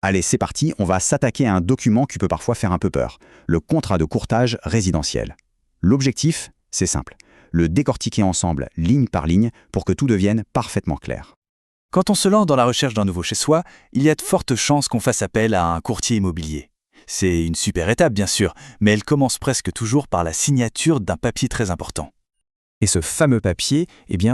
Allez, c'est parti, on va s'attaquer à un document qui peut parfois faire un peu peur, le contrat de courtage résidentiel. L'objectif, c'est simple, le décortiquer ensemble, ligne par ligne, pour que tout devienne parfaitement clair. Quand on se lance dans la recherche d'un nouveau chez-soi, il y a de fortes chances qu'on fasse appel à un courtier immobilier. C'est une super étape, bien sûr, mais elle commence presque toujours par la signature d'un papier très important. Et ce fameux papier,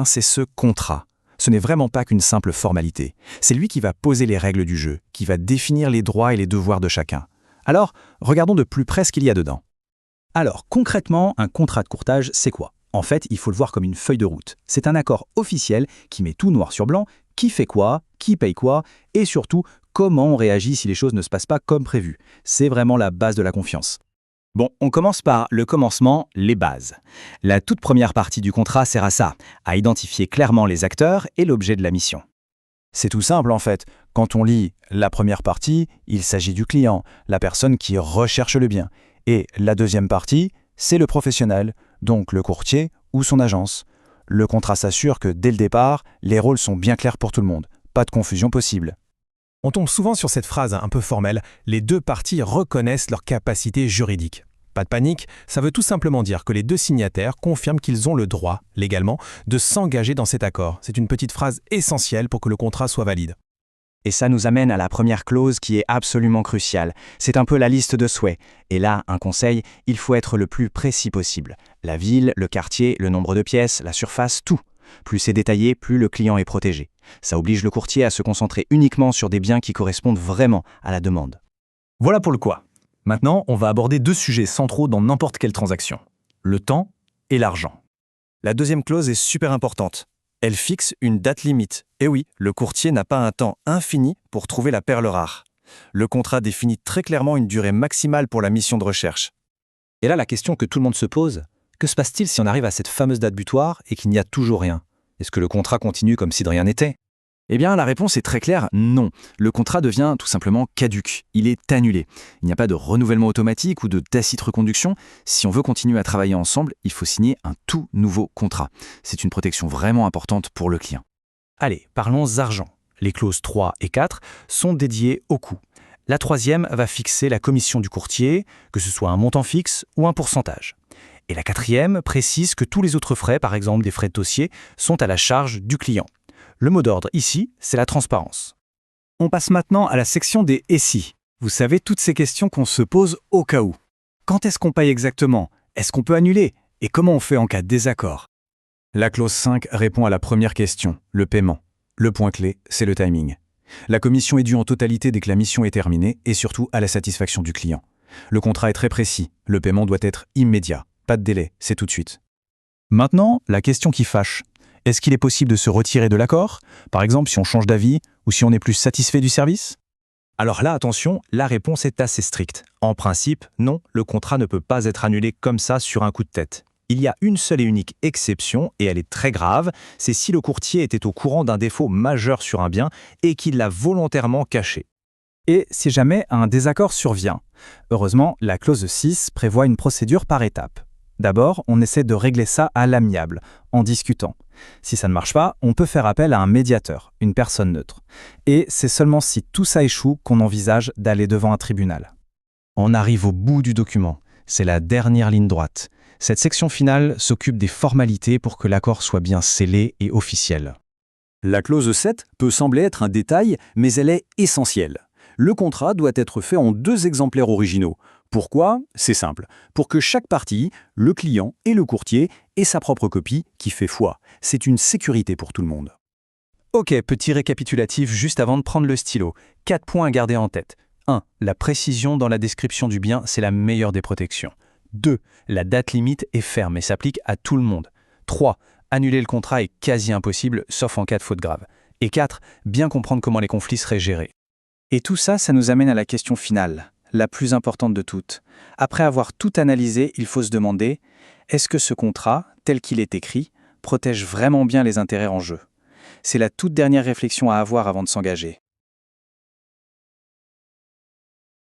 c'est ce contrat. Ce n'est vraiment pas qu'une simple formalité. C'est lui qui va poser les règles du jeu, qui va définir les droits et les devoirs de chacun. Alors, regardons de plus près ce qu'il y a dedans. Alors, concrètement, un contrat de courtage, c'est quoi? En fait, il faut le voir comme une feuille de route. C'est un accord officiel qui met tout noir sur blanc, qui fait quoi, qui paye quoi, et surtout, comment on réagit si les choses ne se passent pas comme prévu. C'est vraiment la base de la confiance. Bon, on commence par le commencement, les bases. La toute première partie du contrat sert à ça, à identifier clairement les acteurs et l'objet de la mission. C'est tout simple en fait. Quand on lit la première partie, il s'agit du client, la personne qui recherche le bien. Et la deuxième partie, c'est le professionnel, donc le courtier ou son agence. Le contrat s'assure que dès le départ, les rôles sont bien clairs pour tout le monde. Pas de confusion possible. On tombe souvent sur cette phrase un peu formelle, les deux parties reconnaissent leur capacité juridique. Pas de panique, ça veut tout simplement dire que les deux signataires confirment qu'ils ont le droit, légalement, de s'engager dans cet accord. C'est une petite phrase essentielle pour que le contrat soit valide. Et ça nous amène à la première clause qui est absolument cruciale. C'est un peu la liste de souhaits. Et là, un conseil, il faut être le plus précis possible. La ville, le quartier, le nombre de pièces, la surface, tout. Plus c'est détaillé, plus le client est protégé. Ça oblige le courtier à se concentrer uniquement sur des biens qui correspondent vraiment à la demande. Voilà pour le quoi. Maintenant, on va aborder deux sujets centraux dans n'importe quelle transaction. Le temps et l'argent. La deuxième clause est super importante. Elle fixe une date limite. Et oui, le courtier n'a pas un temps infini pour trouver la perle rare. Le contrat définit très clairement une durée maximale pour la mission de recherche. Et là, la question que tout le monde se pose, que se passe-t-il si on arrive à cette fameuse date butoir et qu'il n'y a toujours rien? Est-ce que le contrat continue comme si de rien n'était? Eh bien, la réponse est très claire, non. Le contrat devient tout simplement caduc. Il est annulé. Il n'y a pas de renouvellement automatique ou de tacite reconduction. Si on veut continuer à travailler ensemble, il faut signer un tout nouveau contrat. C'est une protection vraiment importante pour le client. Allez, parlons argent. Les clauses 3 et 4 sont dédiées au coût. La troisième va fixer la commission du courtier, que ce soit un montant fixe ou un pourcentage. Et la quatrième précise que tous les autres frais, par exemple des frais de dossier, sont à la charge du client. Le mot d'ordre ici, c'est la transparence. On passe maintenant à la section des « et si ». Vous savez, toutes ces questions qu'on se pose au cas où. Quand est-ce qu'on paye exactement? Est-ce qu'on peut annuler? Et comment on fait en cas de désaccord? La clause 5 répond à la première question, le paiement. Le point clé, c'est le timing. La commission est due en totalité dès que la mission est terminée et surtout à la satisfaction du client. Le contrat est très précis, le paiement doit être immédiat. Pas de délai, c'est tout de suite. Maintenant, la question qui fâche. Est-ce qu'il est possible de se retirer de l'accord? Par exemple, si on change d'avis ou si on n'est plus satisfait du service? Alors là, attention, la réponse est assez stricte. En principe, non, le contrat ne peut pas être annulé comme ça sur un coup de tête. Il y a une seule et unique exception, et elle est très grave, c'est si le courtier était au courant d'un défaut majeur sur un bien et qu'il l'a volontairement caché. Et si jamais un désaccord survient? Heureusement, la clause 6 prévoit une procédure par étapes. D'abord, on essaie de régler ça à l'amiable, en discutant. Si ça ne marche pas, on peut faire appel à un médiateur, une personne neutre. Et c'est seulement si tout ça échoue qu'on envisage d'aller devant un tribunal. On arrive au bout du document. C'est la dernière ligne droite. Cette section finale s'occupe des formalités pour que l'accord soit bien scellé et officiel. La clause 7 peut sembler être un détail, mais elle est essentielle. Le contrat doit être fait en 2 exemplaires originaux. Pourquoi? C'est simple. Pour que chaque partie, le client et le courtier, ait sa propre copie qui fait foi. C'est une sécurité pour tout le monde. Ok, petit récapitulatif juste avant de prendre le stylo. 4 points à garder en tête. 1. La précision dans la description du bien, c'est la meilleure des protections. 2. La date limite est ferme et s'applique à tout le monde. 3. Annuler le contrat est quasi impossible, sauf en cas de faute grave. Et 4. Bien comprendre comment les conflits seraient gérés. Et tout ça, ça nous amène à la question finale, la plus importante de toutes. Après avoir tout analysé, il faut se demander, est-ce que ce contrat, tel qu'il est écrit, protège vraiment bien les intérêts en jeu? C'est la toute dernière réflexion à avoir avant de s'engager.